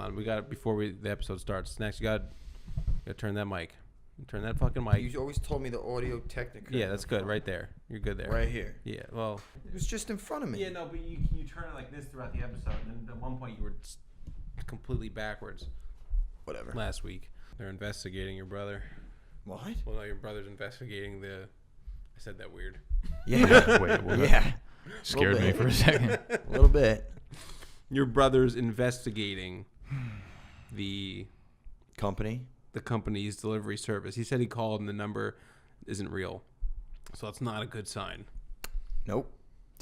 on. We got it before the episode starts. Next, you got to turn that mic. Turn that fucking mic. You always told me the audio technica. Yeah, that's good. Right there. You're good there. Right here. Yeah, well. It was just in front of me. Yeah, no, but you turn it like this throughout the episode. And then at one point you were completely backwards. Whatever. Last week. They're investigating your brother. What? Well, no, your brother's investigating the... I said that weird. Yeah. Wait, what? Yeah. Scared me for a second. A little bit. Your brother's investigating the company's delivery service. He said he called and the number isn't real. So it's not a good sign. Nope.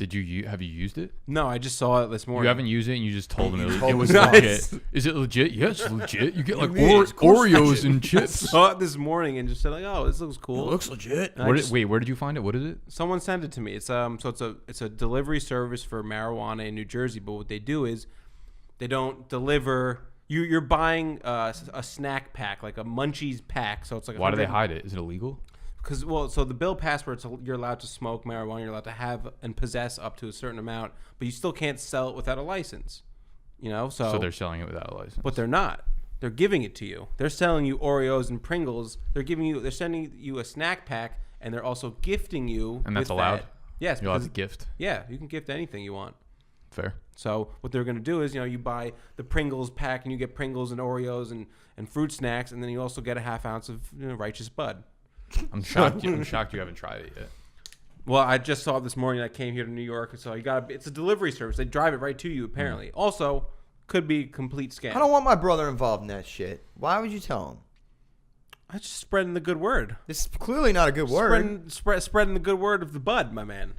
Have you used it? No, I just saw it this morning. You haven't used it and you just told him it was Nice. legit. Is it legit? Yes, legit. You get like It's Oreos and chips. I saw it this morning and just said like, oh, this looks cool. It looks legit. Wait, where did you find it? What is it? Someone sent it to me. It's it's a delivery service for marijuana in New Jersey, but what they do is they don't deliver. You're buying a snack pack, like a Munchies pack. So it's like Why do they hide it? Is it illegal? Because so the bill passport, you're allowed to smoke marijuana, you're allowed to have and possess up to a certain amount, but you still can't sell it without a license. You know, so they're selling it without a license. But they're not. They're giving it to you. They're selling you Oreos and Pringles. They're sending you a snack pack, and they're also gifting you. And that's with allowed? that. Yes, You're allowed to gift. Yeah, you can gift anything you want. Fair. So what they're going to do is, you buy the Pringles pack, and you get Pringles and Oreos and fruit snacks, and then you also get a half ounce of Righteous Bud. I'm shocked. I'm shocked you haven't tried it yet. Well, I just saw it this morning. I came here to New York, so it's a delivery service. They drive it right to you, apparently. Also, could be a complete scam. I don't want my brother involved in that shit. Why would you tell him? I'm just spreading the good word. It's clearly not a good word. Spreading the good word of the bud, my man.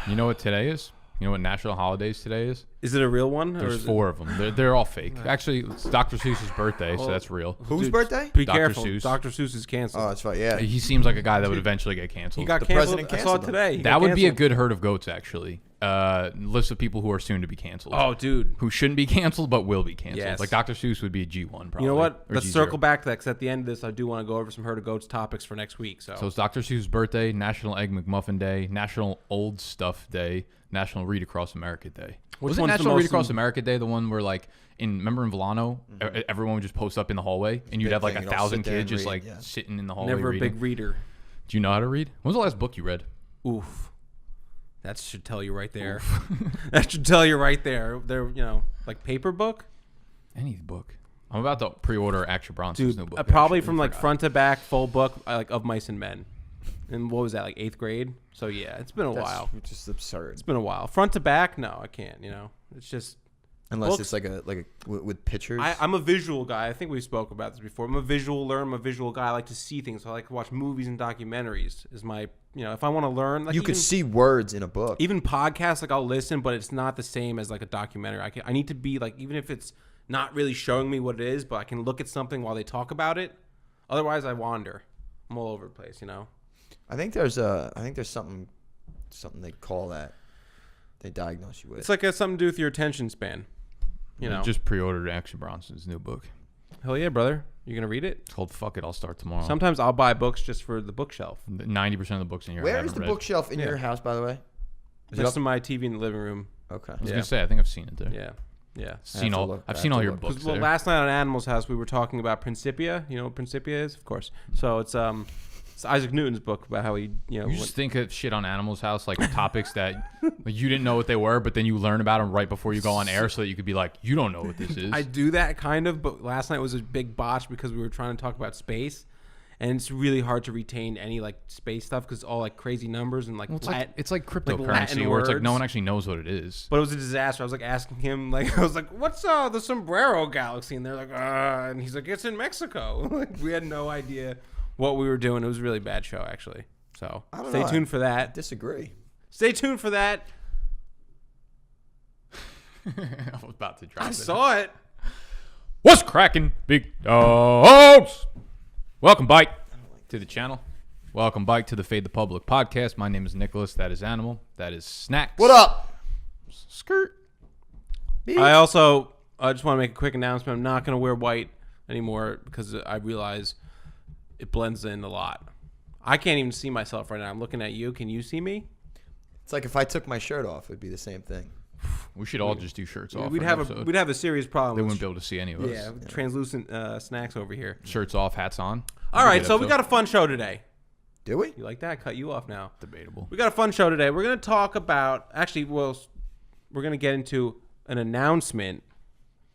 You know what today is? You know what national holidays today is? Is it a real one? There's 4 of them. They're all fake. Actually, it's Dr. Seuss's birthday, so that's real. Whose birthday? Be Dr. careful. Seuss. Dr. Seuss is canceled. Oh, that's right. Yeah. He seems like a guy that would eventually get canceled. He got The canceled. president I saw it canceled him. today. He That got would be a canceled. good herd of goats, actually. List of people who are soon to be canceled. Oh, dude. Who shouldn't be canceled but will be canceled. Yes. Like Dr. Seuss would be a G1 probably. You know what? Or Let's G0. circle back to that, because at the end of this, I do want to go over some herd of goats topics for next week. So it's Dr. Seuss's birthday, National Egg McMuffin Day, National Old Stuff Day, National Read Across America Day. Wasn't one's the National Read most Across America Day the one where, like, remember in Volano, everyone would just post up in the hallway, and you'd Big have like thing, you'd all 1,000 sit there kids and just read, like yeah. sitting in the hallway never a reading? big reader. Do you know how to read? When was the last book you read? Oof. That should tell you right there. That should tell you right there. They're, like paper book? Any book. I'm about to pre-order Action Bronson's Dude, new book. probably actually. from I like forgot. front to back, full book, like Of Mice and Men. And what was that, like 8th grade? So yeah, it's been a while. That's just absurd. It's been a while. Front to back, no, I can't. It's just Unless books. it's like a with pictures. I'm a visual guy. I think we spoke about this before. I'm a visual learner. I'm a visual guy. I like to see things. So I like to watch movies and documentaries. Is my if I want to learn, like you can see words in a book. even podcasts. Like I'll listen, but it's not the same as like a documentary. I need to be like, even if it's not really showing me what it is, but I can look at something while they talk about it. Otherwise, I wander. I'm all over the place. I think there's something they call that. They diagnose you with. It's like something to do with your attention span. I just pre-ordered Action Bronson's new book. Hell yeah, brother. You gonna read it? It's called Fuck It, I'll Start Tomorrow. Sometimes I'll buy books just for the bookshelf. 90% of the books in here I Where haven't is the read. bookshelf in your house, by the way? Is it Next up? to my TV in the living room. Okay. I was Yeah. gonna say I think I've seen it there. Yeah. I've I seen have to all look. I've I seen have all to your look. books Well, there. last night on Animal's House, we were talking about Principia. You know what Principia is? Of course. So it's Isaac Newton's book about how he, You just think of shit on Animal's House, like topics that like, you didn't know what they were, but then you learn about them right before you go on air so that you could be like, you don't know what this is. I do that kind of, but last night was a big botch because we were trying to talk about space, and it's really hard to retain any like space stuff because it's all like crazy numbers and like, Well, it's like cryptocurrency Latin where it's like no words. one actually knows what it is. But it was a disaster. I was like asking him, like I was like, "What's the Sombrero Galaxy?" And they're like, and he's like, "It's in Mexico." Like we had no idea what we were doing. It was a really bad show, actually. So I don't stay know. tuned for that. Disagree. Stay tuned for that. I was about to drop I it. saw it. What's cracking, big dogs? Welcome back to the channel. Welcome back to the Fade the Public podcast. My name is Nicholas. That is Animal. That is Snacks. What up? Skirt. I also just want to make a quick announcement. I'm not going to wear white anymore because I realize it blends in a lot. I can't even see myself right now. I'm looking at you. Can you see me? It's like if I took my shirt off, it'd be the same thing. We should all just do shirts off. We'd for an have episode. we'd have a serious problem. They with wouldn't be able to see any of us. Yeah, translucent snacks over here. Shirts off, hats on. All right, so we got a fun show today. Do we? You like that? I cut you off now. Debatable. We got a fun show today. We're going to talk about, actually, well, we're going to get into an announcement.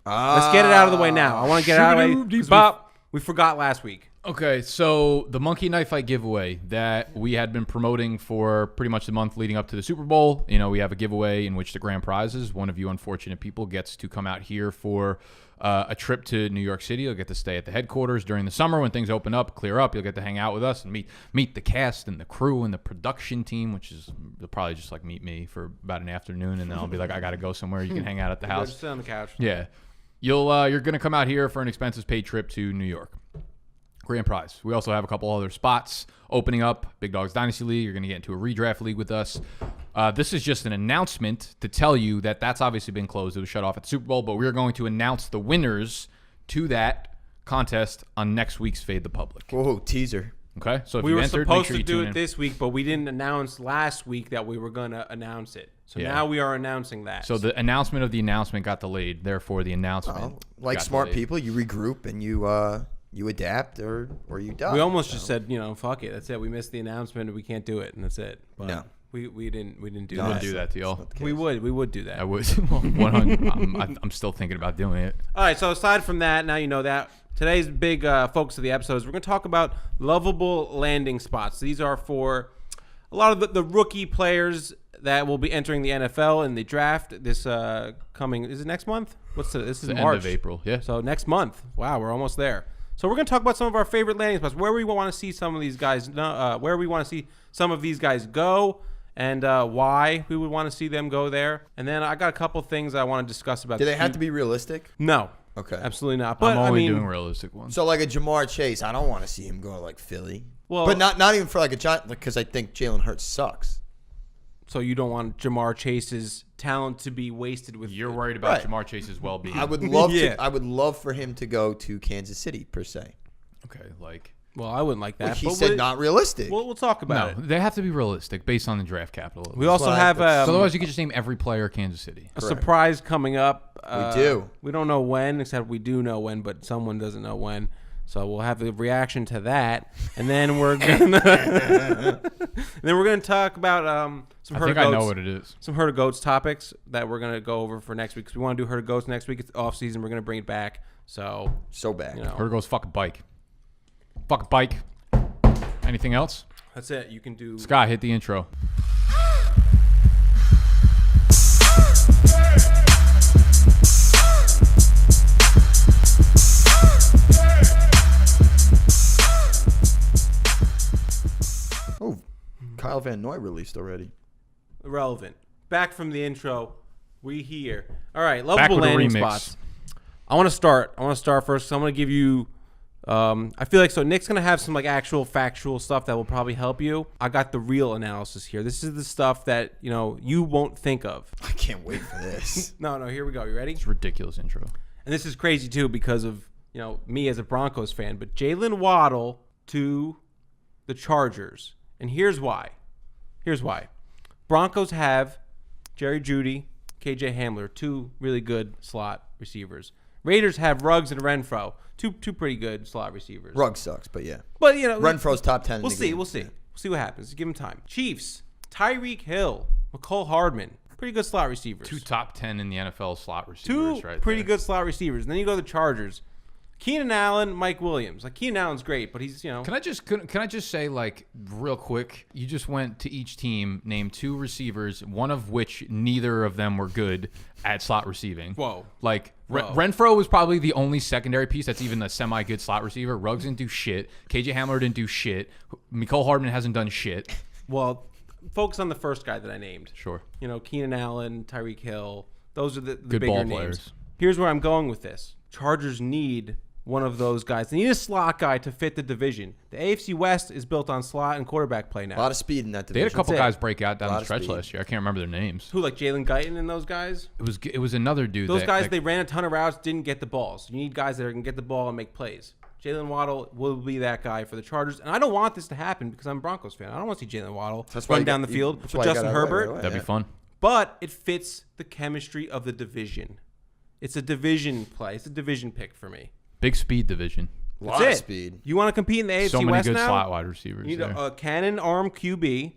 Let's get it out of the way now. I want to get it out of the way. 'Cause we forgot last week. Okay, so the Monkey Knife Fight giveaway that we had been promoting for pretty much the month leading up to the Super Bowl. You know, we have a giveaway in which the grand prize is one of you unfortunate people gets to come out here for a trip to New York City. You'll get to stay at the headquarters during the summer when things open up, clear up. You'll get to hang out with us and meet the cast and the crew and the production team, which is they'll probably just like meet me for about an afternoon, and then I'll be like, I got to go somewhere. You can hang out at the house. Just sit on the couch. Yeah. You're going to come out here for an expenses paid trip to New York. Grand prize. We also have a couple other spots opening up. Big Dogs Dynasty League. You're going to get into a redraft league with us. This is just an announcement to tell you that that's obviously been closed. It was shut off at the Super Bowl, but we're going to announce the winners to that contest on next week's Fade the Public. Whoa, teaser. Okay? So if We you were entered, make supposed sure to you do tune it in. this week, but we didn't announce last week that we were going to announce it. So Yeah. now we are announcing that. So the announcement of the announcement got delayed. Therefore, the announcement Like got smart delayed. people, you regroup and you adapt or you die. we almost just said, fuck it. That's it. We missed the announcement and we can't do it, and that's it. But No. we didn't do I that. wouldn't do that to y'all. We would do that. I would. 100. I'm still thinking about doing it. All right, so aside from that, now you know that. Today's big focus of the episode is we're going to talk about lovable landing spots. These are for a lot of the rookie players that will be entering the NFL in the draft this coming, is it next month? This is The March. end of April. Yeah. So next month. Wow, we're almost there. So we're going to talk about some of our favorite landing spots, where we want to see some of these guys, where we want to see some of these guys go, and why we would want to see them go there. And then I got a couple things I want to discuss about. Do they have to be realistic? No. Okay. Absolutely not. But I'm only I mean, doing realistic ones. So like a Jamar Chase, I don't want to see him go to like Philly. Well- but not even for like a John, because I think Jalen Hurts sucks. so you don't want Jamar Chase's talent to be wasted with. You're worried about Right. Jamar Chase's well-being. I would love Yeah. I would love for him to go to Kansas City per se. Okay, like Well, I wouldn't like that. He but said not realistic. We'll talk about no, it. they have to be realistic based on the draft capital. We also what I- have that's- So otherwise, you could just name every player Kansas City. a surprise coming up. We do. We don't know when, except we do know when, but someone doesn't know when. So we'll have the reaction to that, and then we're gonna talk about some I herd think of goats. I know what it is. Some herd of goats topics that we're gonna go over for next week because we want to do herd of goats next week. It's off season. We're gonna bring it back. So So bad. you know, Here goes fucking bike. Fucking bike. Anything else? that's it. You can do. Scott, hit the intro. Oh, Kyle Van Noy released already. Irrelevant. Back from the intro. We here. All right, Back lovable with a landing remix. spots. I want to start first. So I'm going to give you. I feel like Nick's gonna have some like actual factual stuff that will probably help you. I got the real analysis here. This is the stuff that you won't think of. I can't wait for this. No, here we go. You ready? It's a ridiculous intro. And this is crazy too because of me as a Broncos fan. But Jalen Waddle to the Chargers, and here's why. Broncos have Jerry Jeudy, KJ Hamler, two really good slot receivers. Raiders have Ruggs and Renfro, two pretty good slot receivers. Ruggs sucks, but yeah. But Renfro's top 10. We'll see. We'll see what happens. Give him time. Chiefs, Tyreek Hill, McCole Hardman, pretty good slot receivers. Two top 10 in the NFL slot Two receivers, right? pretty there. good slot receivers. And then you go to the Chargers. Keenan Allen, Mike Williams. Like Keenan Allen's great, but he's Can I just say, like, real quick? You just went to each team, named two receivers, one of which neither of them were good at slot receiving. Whoa. Like Whoa. Renfro was probably the only secondary piece that's even a semi-good slot receiver. Ruggs didn't do shit. KJ Hamler didn't do shit. McCole Hardman hasn't done shit. Well, focus on the first guy that I named. Sure. Keenan Allen, Tyreek Hill. Those are the Good bigger ball names. players. Here's where I'm going with this. Chargers need one of those guys. They need a slot guy to fit the division. The AFC West is built on slot and quarterback play A now. lot of speed in that division. They had a couple That's it. guys break out down A lot the of stretch speed. last year. I can't remember their names. Who, like Jalen Guyton and those guys? It was another dude. Those that, guys, that- they ran a ton of routes, didn't get the balls. You need guys that can get the ball and make plays. Jalen Waddle will be that guy for the Chargers. And I don't want this to happen because I'm a Broncos fan. I don't want to see Jalen Waddle That's why run you down got- the field that's with why you Justin got it right Herbert. away. that'd be fun. but it fits the chemistry of the division. It's a division play. It's a division pick for me. Big speed division. Lot That's of it. speed. You want to compete in the AFC So many West good now? slot wide receivers. You know, there. a cannon arm QB.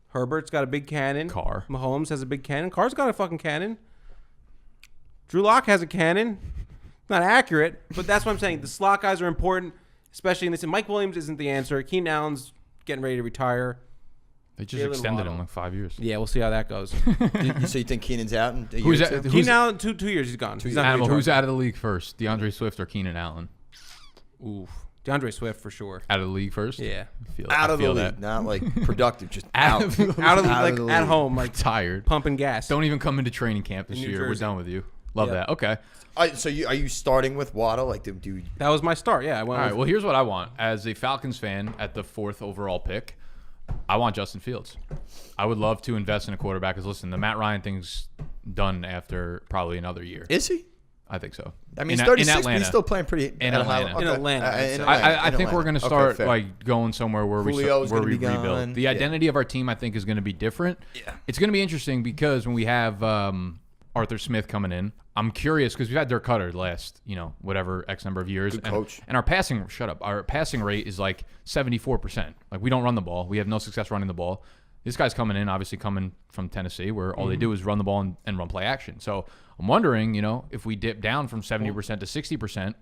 Herbert's got a big cannon. Carr. Mahomes has a big cannon. Carr's got a fucking cannon. Drew Lock has a cannon. Not accurate, but that's what I'm saying. The slot guys are important, especially in this. And Mike Williams isn't the answer. Keenan Allen's getting ready to retire. They just Jalen extended Waddle. him like 5 years. Yeah, we'll see how that goes. So you think Keenan's out in a year Who's or that- two? Keenan Allen, 2 years, he's gone. He's not gonna Animal, be who's charged. out of the league first? DeAndre Swift or Keenan Allen? Ooh, DeAndre Swift for sure. Out of the league first? Yeah, Out of the feel league, that. not like productive, just Out out. of the league. out of the, Out of like the at league. home, like Tired. pumping gas. Don't even come into training camp this In New year. We're Jersey. done with you. Love Yep. that. Okay. So are you starting with Waddle? Like, do you? That was my start. Yeah, I went All right. with- Well, here's what I want. As a Falcons fan at the 4th overall pick, I want Justin Fields. I would love to invest in a quarterback. Because listen, the Matt Ryan thing's done after probably another year. Is he? I think so. I mean, he's In 36, but Atlanta. he's still playing pretty. In at a high Atlanta. level. In Atlanta, I'd In say. I in think we're going to Atlanta. start fair. like going somewhere where Julio's we gonna be rebuild. gone. The Yeah. identity of our team, I think, is going to be different. Yeah. It's going to be interesting because when we have Arthur Smith coming in, I'm curious because we've had Dirk Cutter the last, whatever X number of years. Good coach. And our passing, our passing rate is like 74%. Like we don't run the ball. We have no success running the ball. This guy's coming in, obviously coming from Tennessee, where all they do is run the ball and run play action. So I'm wondering, if we dip down from 70% to 60%.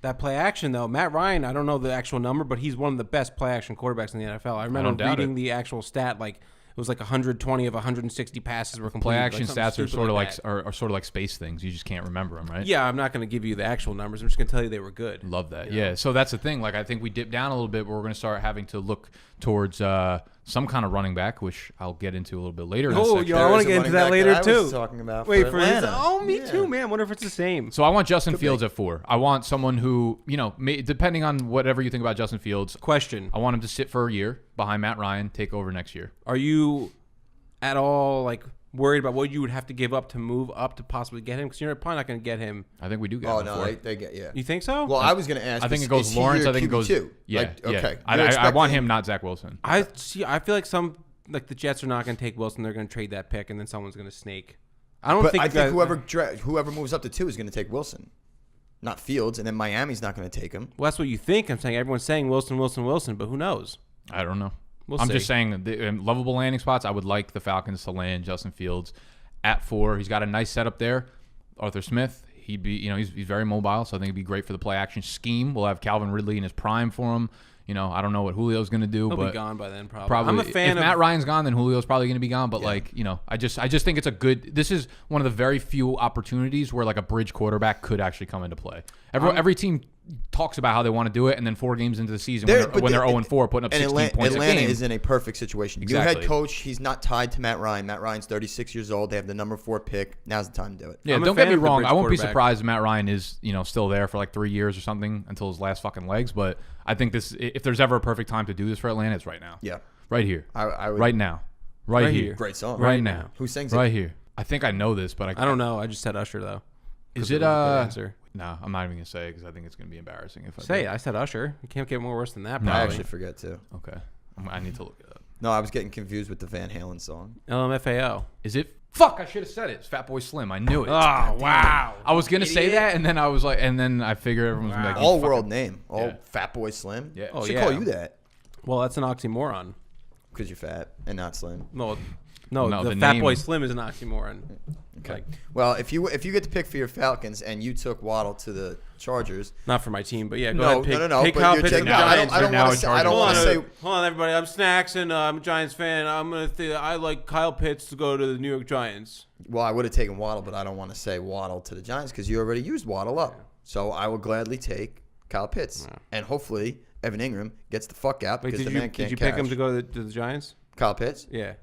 that play action though. Matt Ryan, I don't know the actual number, but he's one of the best play action quarterbacks in the NFL. I remember don't doubt reading it. the actual stat, like it was like 120 of 160 passes were completed. Play like action something stats are stupid sort of like that. are sort of like space things. You just can't remember them, right? Yeah, I'm not going to give you the actual numbers. I'm just going to tell you they were good. Love that. Yeah. So that's the thing. Like I think we dip down a little bit, but we're going to start having to look towards some kind of running back, which I'll get into a little bit later. In this Oh, section. I want to There get is into a that running later back that I was too. talking about Wait for for this. Atlanta. Oh, me Yeah. too, man. Wonder if it's the same. So I want Justin Fields at 4. I want someone who, depending on whatever you think about Justin Fields, Question: I want him to sit for a year behind Matt Ryan, take over next year. Are you at all like worried about what you would have to give up to move up to possibly get him? Because you're probably not going to get him. I think we do get Oh him no, before. they get yeah. You think so? Well, I was going to ask. I think is- it goes is he Lawrence. your I think it goes QB2? Yeah, Like, yeah. okay. I You're want expecting- him, not Zach Wilson. I see. I feel like the Jets are not going to take Wilson. They're going to trade that pick, and then someone's going to snake. I don't But think. I think that- whoever moves up to 2 is going to take Wilson, not Fields, and then Miami's not going to take him. Well, that's what you think. I'm saying everyone's saying Wilson, Wilson, Wilson, but who knows? I don't know. We'll I'm see. just saying the lovable landing spots. I would like the Falcons to land Justin Fields at 4. He's got a nice setup there. Arthur Smith, he'd be, he's very mobile, so I think it'd be great for the play action scheme. We'll have Calvin Ridley in his prime for him. I don't know what Julio's going to do, He'll but be gone by then. Probably. probably I'm a fan if of Matt Ryan's gone, then Julio's probably going to be gone. But I just think it's a good. This is one of the very few opportunities where like a bridge quarterback could actually come into play. Every team talks about how they want to do it, and then 4 games into the season when they're 0-4, putting up 16 points Atlanta a game. is in a perfect situation. New Exactly. head coach, he's not tied to Matt Ryan. Matt Ryan's 36 years old. They have the number 4 pick. Now's the time to do it. Yeah, I'm a don't get fan me of the wrong. bridge I won't be quarterback. surprised if Matt Ryan is, still there for like 3 years or something until his last fucking legs. But I think if there's ever a perfect time to do this for Atlanta, it's right now. Yeah. Right here. I would. Right now. Right Right here. here. Great song. Right now. Who sings Right it? here. I think I know this, but I don't know. I just said Usher though. Is 'Cause it was a good answer. No, I'm not even gonna say it because I think it's gonna be embarrassing if I Say do. it. I said Usher. You can't get more worse than that. No, I Probably. actually forget too. Okay, I need to look it up. No, I was getting confused with the Van Halen song. LMFAO. Is it? Fuck! I should have said it. It's Fatboy Slim. I knew it. Oh wow! I was gonna say that, and then I was like, and then I figured everyone was gonna be like, you All fucking- world name. All Yeah. Fat Boy Slim. Yeah. Oh, Should yeah. call you that Well, that's an oxymoron. because you're fat and not slim. No, No, the the Fat name- Boy Slim is an oxymoron. Okay. Like, Well, if you get to pick for your Falcons and you took Waddle to the Chargers, not for my team, but yeah, go no, ahead. Pick, no. Pick But Kyle you're Pitts taking. and the Giants. I don't now want in to say. I don't charge. want to say. Hold on, everybody. I'm Snacks, and I'm a Giants fan. I like Kyle Pitts to go to the New York Giants. Well, I would have taken Waddle, but I don't want to say Waddle to the Giants because you already used Waddle up. So I will gladly take Kyle Pitts, and hopefully Evan Ingram gets the fuck out Wait, because did the man can't you pick him catch. to go to the Giants? Kyle Pitts? Yeah.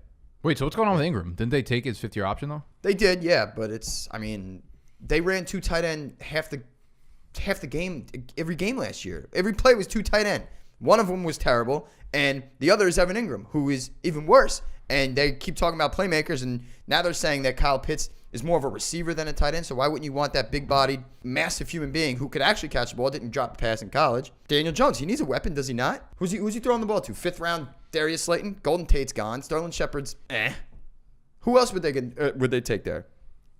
Wait, so what's going on with Ingram? Didn't they take his 5th-year option though? They did, yeah, but it's. I mean, they ran 2 tight end half the game every game last year. Every play was 2 tight end. One of them was terrible, and the other is Evan Ingram, who is even worse. And they keep talking about playmakers, and now they're saying that Kyle Pitts is more of a receiver than a tight end. So why wouldn't you want that big-bodied, massive human being who could actually catch the ball, didn't drop a pass in college? Daniel Jones, he needs a weapon, does he not? Who's he throwing the ball to? 5th round Darius Slayton, Golden Tate's gone, Sterling Shepard's Who else would they take there?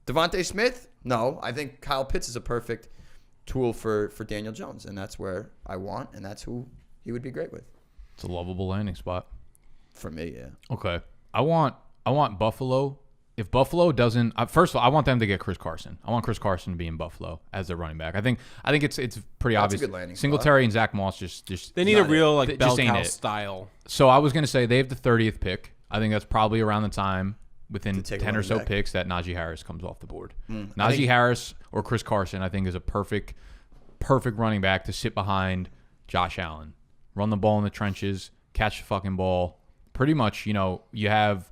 Devonta Smith? No, I think Kyle Pitts is a perfect tool for Daniel Jones, and that's where I want, and that's who he would be great with. It's a lovable landing spot. For me, yeah. Okay. I want Buffalo. If Buffalo doesn't, first of all, I want them to get Chris Carson. I want Chris Carson to be in Buffalo as their running back. I think it's pretty That's obvious. a good landing Singletary and Zach Moss just They need a real like bell just ain't cow it. style. So I was gonna say they have the 30th pick. I think that's probably around the time within take a 10 or running so back. picks that Najee Harris comes off the board. I Najee think- Harris or Chris Carson, I think, is a perfect running back to sit behind Josh Allen, run the ball in the trenches, catch the fucking ball. Pretty much, you have.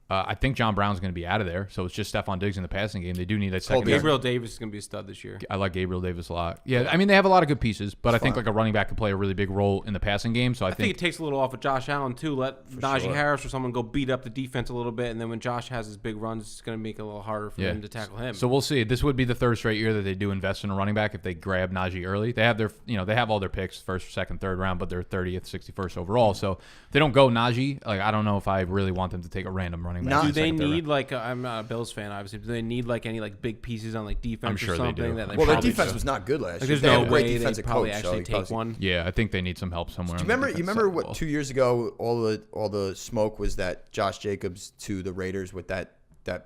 I think John Brown's going to be out of there, so it's just Stephon Diggs in the passing game. They do need that second. Gabriel Davis is going to be a stud this year. I like Gabriel Davis a lot. Yeah, I mean, they have a lot of good pieces, but I think like a running back could play a really big role in the passing game. So I think it takes a little off of Josh Allen too. Let Najee sure. Harris or someone go beat up the defense a little bit, and then when Josh has his big runs, it's going to make it a little harder for them to tackle him. So we'll see. This would be the third straight year that they do invest in a running back if they grab Najee early. They have they have all their picks, first, second, third round, but they're 30th, 61st overall. So if they don't go Najee, like I don't know if I really want them to take a random running back. Do they second, third round. need like I'm not a Bills fan, obviously. Do they need like any like big pieces on like defense I'm sure or they something? do. That they Well, their probably defense should? was not good last Like, year. there's They have no a great way they defensive probably coach, so actually he take probably- one. Yeah, I think they need some help somewhere. Do you remember what 2 years ago all the smoke was that Josh Jacobs to the Raiders with that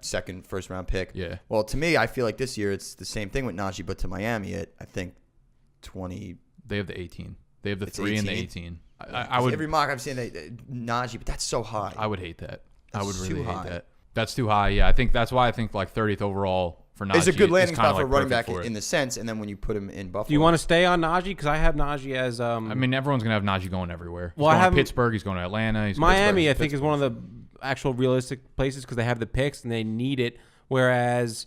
second first round pick? Yeah. Well, to me, I feel like this year it's the same thing with Najee, but to Miami at I think 20. They have the 18. They have the It's 3 and the 18. 18. I would every mock I've seen Najee, but that's so high. I would hate that. I would That's really too hate high. that. That's too high. Yeah, I think that's why I think like 30th overall for Najee. It's a good landing is kinda spot for a like running back perfect for it. in the sense, and then when you put him in Buffalo. Do you want to stay on Najee? Because I have Najee as I mean, everyone's gonna have Najee going everywhere. He's Well, I going have to Pittsburgh. He's going to Atlanta. He's Miami. I Pittsburgh. think is one of the actual realistic places because they have the picks and they need it. Whereas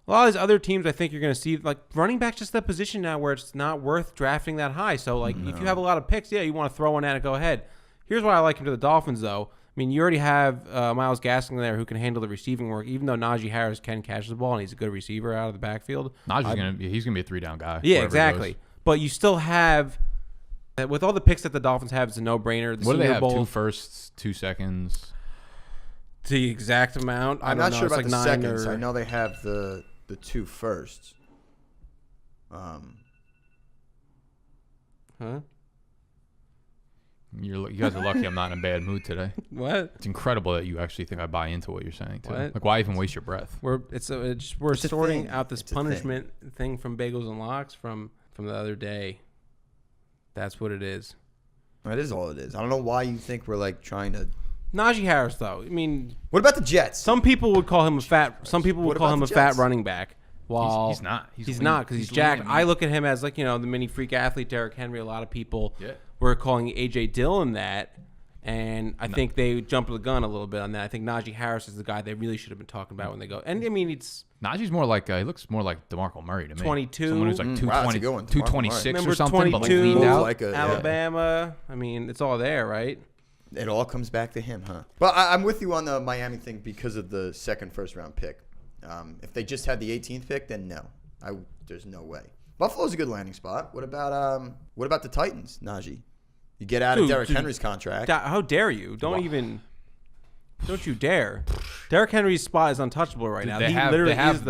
a lot of these other teams, I think you're going to see like running back just that position now where it's not worth drafting that high. So like if you have a lot of picks, yeah, you want to throw one at it, go ahead. Here's why I like him to the Dolphins though. I mean, you already have Myles Gaskin there who can handle the receiving work, even though Najee Harris can catch the ball and he's a good receiver out of the backfield. Najee's he's gonna be a 3-down guy. Yeah, wherever he exactly. goes. But you still have, with all the picks that the Dolphins have, it's a no-brainer. The What do they Senior have? Bowl, 2 firsts, 2 seconds. the exact amount. I'm don't not know. sure It's about like the 9 seconds. or- I know they have the 2 firsts. Huh? You guys are lucky I'm not in a bad mood today. What? It's incredible that you actually think I buy into what you're saying. Too. What? Like, why even waste your breath? We're It's a sorting thing. out this It's a thing. punishment thing from Bagels and Locks from the other day. That's what it is. That is all it is. I don't know why you think we're like trying to. Najee Harris, though. I mean, What about the Jets? some people would call him a fat. Some people would What call about him the a fat Jets? running back. While He's not. He's lean. not because he's lean jacked. and I mean. look at him as like the mini freak athlete, Derrick Henry. A lot of people Yeah. were calling AJ Dillon that, and I think they jumped the gun a little bit on that. I think Najee Harris is the guy they really should have been talking about when they go. And I mean, it's Najee's more like he looks more like DeMarco Murray to me. 22. Someone who's like Wow, that's a 220, good one. DeMarco 226 Remember or something, but like 22, leaned out. like a- Alabama. I mean, it's all there, right? It all comes back to him, huh? But I'm with you on the Miami thing because of the second first round pick. If they just had the 18th pick, then no, there's no way. Buffalo's a good landing spot. What about the Titans, Najee? You get out of Derrick Henry's contract. How dare you? Don't you dare. Derrick Henry's spot is untouchable right now. They He have literally the is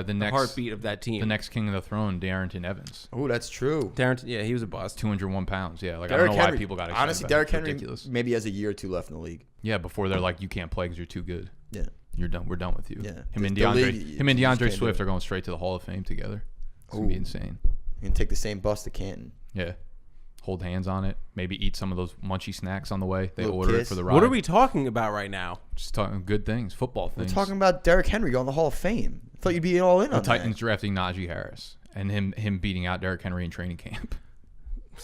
the next heartbeat of that team. the next king of the throne, Darrington Evans, Oh, that's true. Darrington, yeah, he was a bust. 201 pounds. Yeah, like Derrick I don't know Henry, why people got excited. honestly, about Derrick it. It's Henry ridiculous. maybe has a year or two left in the league. Yeah, before they're like, you can't play because you're too good. Yeah. You're done. We're done with you. Yeah. Him and The league, you just DeAndre can't do Swift it. are going straight to the Hall of Fame together. It's gonna be Ooh. insane. You can take the same bus to Canton. Yeah. Hold hands on it. Maybe eat some of those munchy snacks on the way. They Little order it kiss. for the ride. What are we talking about right now? Just talking good things, football We're things. talking about Derrick Henry going to the Hall of Fame. I thought you'd be all in the on Titans that. drafting Najee Harris and him beating out Derrick Henry in training camp.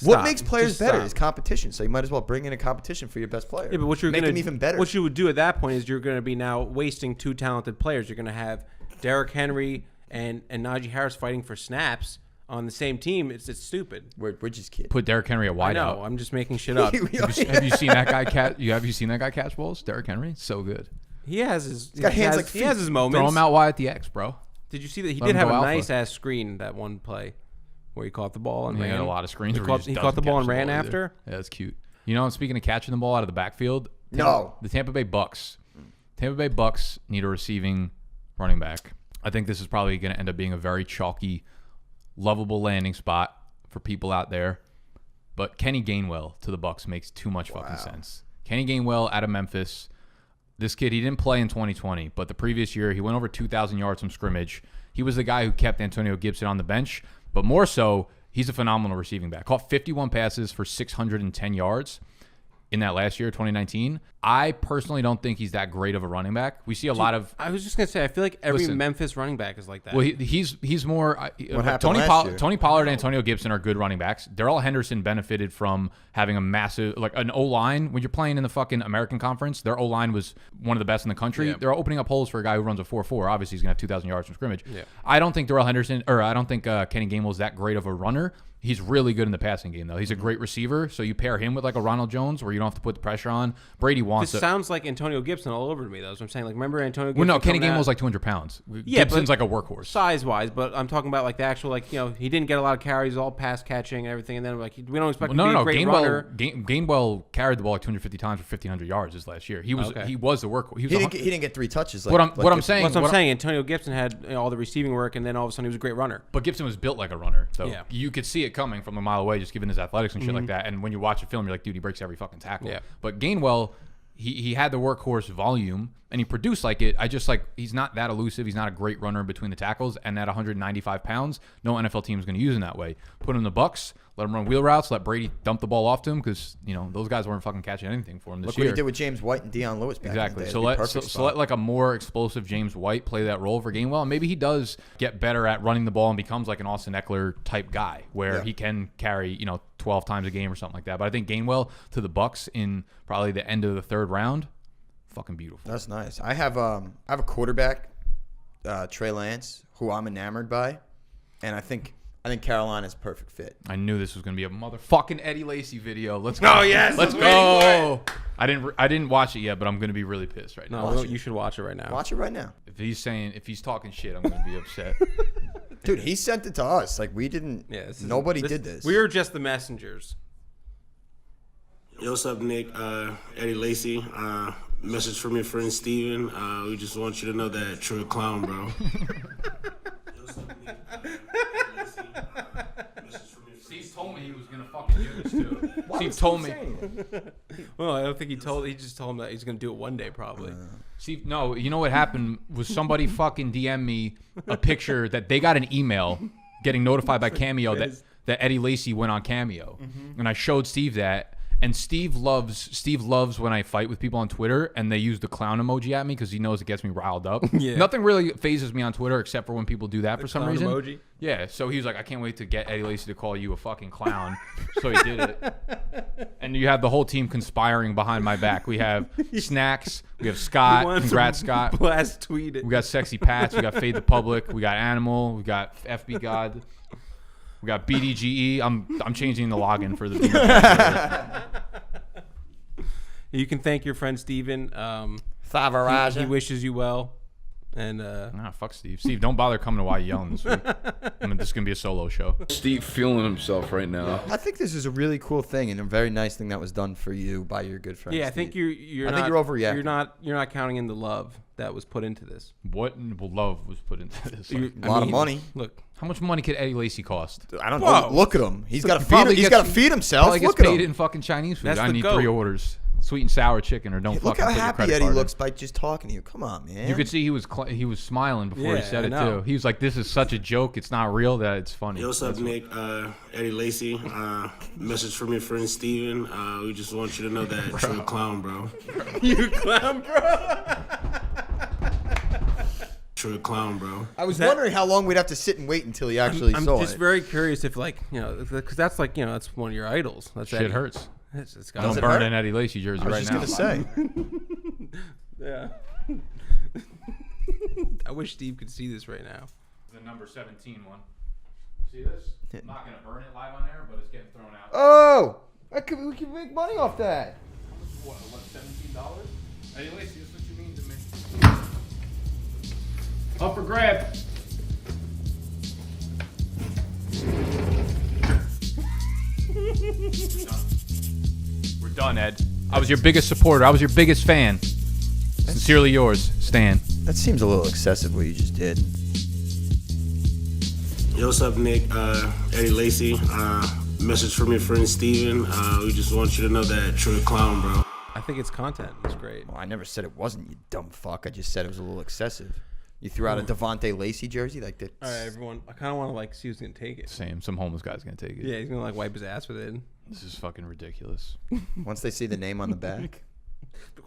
What Stop. makes players Just better stop. is competition. So you might as well bring in a competition for your best player. Yeah, but what you're make gonna them even better. What you would do at that point is you're going to be now wasting 2 talented players. You're going to have Derrick Henry and Najee Harris fighting for snaps on the same team. It's stupid. We're just kidding. Put Derrick Henry at I wideout. know. I'm just making shit up. Have you seen that guy catch? Have you seen that guy catch balls? Derrick Henry, so good. He has his. got hands like he has his Throw moments. him out wide at the X, bro. Did you see that he Let did him have go a alpha. nice ass screen that one play where he caught the ball and He ran had a lot of screens. He where caught, just he caught the doesn't ball catch and ran either. after. Yeah, that's cute. You know, speaking of catching the ball out of the backfield, No. the Tampa Bay Bucks Tampa Bay Bucks need a receiving running back. I think this is probably going to end up being a very chalky, lovable landing spot for people out there. But Kenny Gainwell to the Bucks makes too much fucking sense. Kenny Gainwell out of Memphis. This kid, he didn't play in 2020, but the previous year, he went over 2,000 yards from scrimmage. He was the guy who kept Antonio Gibson on the bench, but more so, he's a phenomenal receiving back. Caught 51 passes for 610 yards in that last year, 2019. I personally don't think he's that great of a running back. We see a lot of... I was just going to say, I feel like every Memphis running back is like that. Well, he's more... What happened last year? Tony Pollard and Antonio Gibson are good running backs. Darrell Henderson benefited from having a massive... Like an O-line. When you're playing in the fucking American Conference, their O-line was one of the best in the country. Yeah. They're opening up holes for a guy who runs a 4.4. Obviously, he's going to have 2,000 yards from scrimmage. Yeah. I don't think Darrell Henderson... Or I don't think Kenny Gainwell is that great of a runner. He's really good in the passing game, though. He's a great receiver, so you pair him with like a Ronald Jones where you don't have to put the pressure on. Brady wants This sounds like Antonio Gibson all over to me, though. That's what I'm saying. Like, remember Antonio Gibson? Well, no, Kenny Gainwell's like 200 pounds. Yeah, Gibson's like a workhorse. Size-wise, but I'm talking about like the actual, like, you know, he didn't get a lot of carries, all pass catching and everything, and then like we don't expect him to be a great runner. Gainwell carried the ball like 250 times for 1,500 yards this last year. He was the workhorse. He didn't get 3 touches. What I'm saying, Antonio Gibson had all the receiving work, and then all of a sudden he was a great runner. But Gibson was built like a runner, so you could see it coming from a mile away, just given his athletics and shit like that. And when you watch a film, you're like, dude, he breaks every fucking tackle. Yeah. But Gainwell, he had the workhorse volume and he produced like it. I just like, he's not that elusive. He's not a great runner between the tackles. And at 195 pounds, no NFL team is going to use him that way. Put him in the Bucks, let him run wheel routes, let Brady dump the ball off to him because, you know, those guys weren't fucking catching anything for him this year. Look what he did with James White and Deion Lewis back exactly. in the day. So let like a more explosive James White play that role for Gainwell. And maybe he does get better at running the ball and becomes like an Austin Eckler type guy where he can carry, 12 times a game or something like that. But I think Gainwell to the Bucks in probably the end of the 3rd round, fucking beautiful. That's nice. I have a quarterback, Trey Lance, who I'm enamored by, and I think Carolina's a perfect fit. I knew this was gonna be a motherfucking Eddie Lacy video. Let's go. Oh yes, let's go. I didn't watch it yet, but I'm gonna be really pissed right now. No, you should watch it right now. Watch it right now. If he's talking shit, I'm gonna be upset. Dude, he sent it to us. Like we didn't. Yeah, nobody did this. We were just the messengers. Yo, what's up, Nick? Eddie Lacy. Message from your friend Steven. We just want you to know that Trey a clown, bro. Steve told me he was gonna fucking do this too. Steve told me. Well, I don't think he told. He just told him that he's gonna do it one day, probably. Steve, no. You know what happened was somebody fucking DM'd me a picture that they got an email getting notified by Cameo that Eddie Lacy went on Cameo, and I showed Steve that. And Steve loves when I fight with people on Twitter and they use the clown emoji at me because he knows it gets me riled up. Yeah. Nothing really phases me on Twitter except for when people do that for some reason. Emoji? Yeah. So he was like, I can't wait to get Eddie Lacy to call you a fucking clown. So he did it. And you have the whole team conspiring behind my back. We have Snacks. We have Scott. Congrats, Scott. Blast tweet it. We got Sexy Pats. We got Fade the Public. We got Animal. We got FB God. We got bdge. I'm changing the login for the video. You can thank your friend Steven. He wishes you well. And fuck Steve. Steve, don't bother coming to Why You Yelling this week. This is gonna be a solo show. Steve feeling himself right now. I think this is a really cool thing and a very nice thing that was done for you by your good friend. Yeah, Steve. I think you're. I think you're overreacting. You're not counting in the love that was put into this. What love was put into this? A lot of money. Look, how much money could Eddie Lacy cost? I don't know. Look at him. He's got to feed. He's got to feed himself. Probably gets paid in fucking Chinese food. I need 3 orders. Sweet and sour chicken, or don't fucking. Look how happy Eddie looks by just talking to you. Come on, man. You could see he was smiling before he said it too. He was like, "This is such a joke. It's not real. That it's funny." Yo, what's up, Nick? Eddie Lacy. Message from your friend Steven. We just want you to know that Trey a clown, bro. You clown, bro. Trey a clown, bro. I was wondering how long we'd have to sit and wait until he actually saw it. I'm just very curious if, like, because that's like, that's one of your idols. That's shit Eddie. Hurts. It's don't burn an Eddie Lacy jersey right now. I was just gonna say. Yeah. I wish Steve could see this right now. The number 17 one. See this? I'm not gonna burn it live on air, but it's getting thrown out. Oh, we can make money off that. What? $17? Eddie Lacy, that's what you mean to me. Up for grab. We're done, Ed. I was your biggest supporter. I was your biggest fan. Sincerely yours, Stan. That seems a little excessive what you just did. Yo, what's up, Nick? Eddie Lacy. Message from your friend Steven. We just want you to know that Trey clown, bro. I think it's content. It's great. Well, I never said it wasn't, you dumb fuck. I just said it was a little excessive. You threw out a Devonta Lacey jersey like that. All right, everyone. I kind of want to like see who's gonna take it. Same. Some homeless guy's gonna take it. Yeah, he's gonna like wipe his ass with it. This is fucking ridiculous. Once they see the name on the back.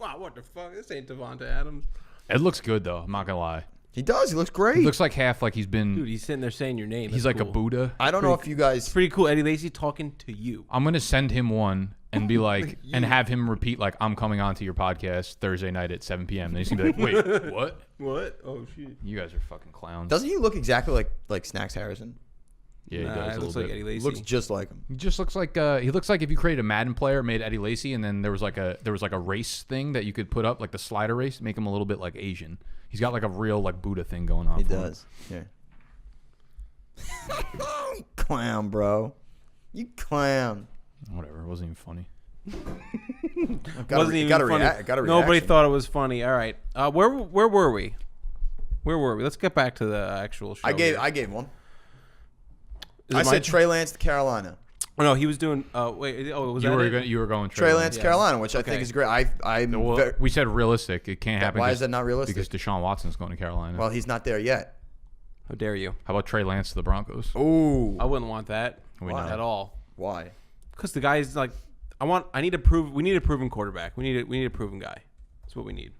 Wow, what the fuck? This ain't Devonta Adams. It looks good though. I'm not gonna lie. He does. He looks great. He looks like half like he's been. Dude, he's sitting there saying your name. he's That's like cool. a Buddha. I don't know if you guys. It's pretty cool. Eddie Lacy talking to you. I'm gonna send him one and be like, and have him repeat like, "I'm coming on to your podcast Thursday night at 7 p.m." And he's gonna be like, "Wait, what? What? Oh shit. You guys are fucking clowns." Doesn't he look exactly like Snacks Harrison? Yeah, he Nah, does a it little looks like bit. Eddie Lacy. Looks just like him. He just looks like he looks like if you created a Madden player, made Eddie Lacy, and then there was like a race thing that you could put up, like the slider race, make him a little bit like Asian. He's got like a real like Buddha thing going on. He for him. does. Yeah. Clown, bro. You clown. Whatever, it wasn't even funny. Wasn't even funny. Nobody thought it was funny. All right. Where were we? Where were we? Let's get back to the actual show. I gave one. I said Trey Lance to Carolina. Oh, no, he was doing. Wait. Oh, was You that were it? you were going Trey Lance to Carolina, which I think is great. Well, we said realistic. It can't happen. Why is that not realistic? Because Deshaun Watson's going to Carolina. Well, he's not there yet. How dare you? How about Trey Lance to the Broncos? Ooh. I wouldn't want that Why? at all. Why? Because the guy's like, we need a proven quarterback. We need a proven guy. That's what we need.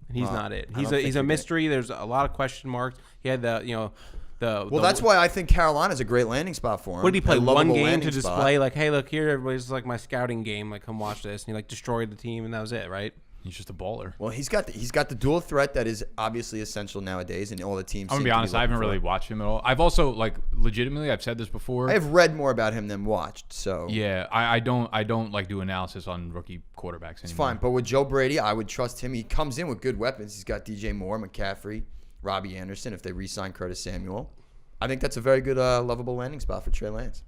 And he's not it. He's a mystery. There's a lot of question marks. He had That's why I think Carolina's a great landing spot for him. What did he play? A One lovable game landing to spot. display like, hey, look here, everybody's like my scouting game. Like, come watch this. And he like destroyed the team, and that was it, right? He's just a baller. Well, he's got the dual threat that is obviously essential nowadays, and all the teams. I'm gonna be honest. I haven't really watched him at all. I've also like legitimately. I've said this before. I have read more about him than watched. So Yeah, I don't like do analysis on rookie quarterbacks anymore. it's fine. But with Joe Brady, I would trust him. He comes in with good weapons. He's got DJ Moore, McCaffrey, Robbie Anderson. If they re-sign Curtis Samuel, I think that's a very good, lovable landing spot for Trey Lance.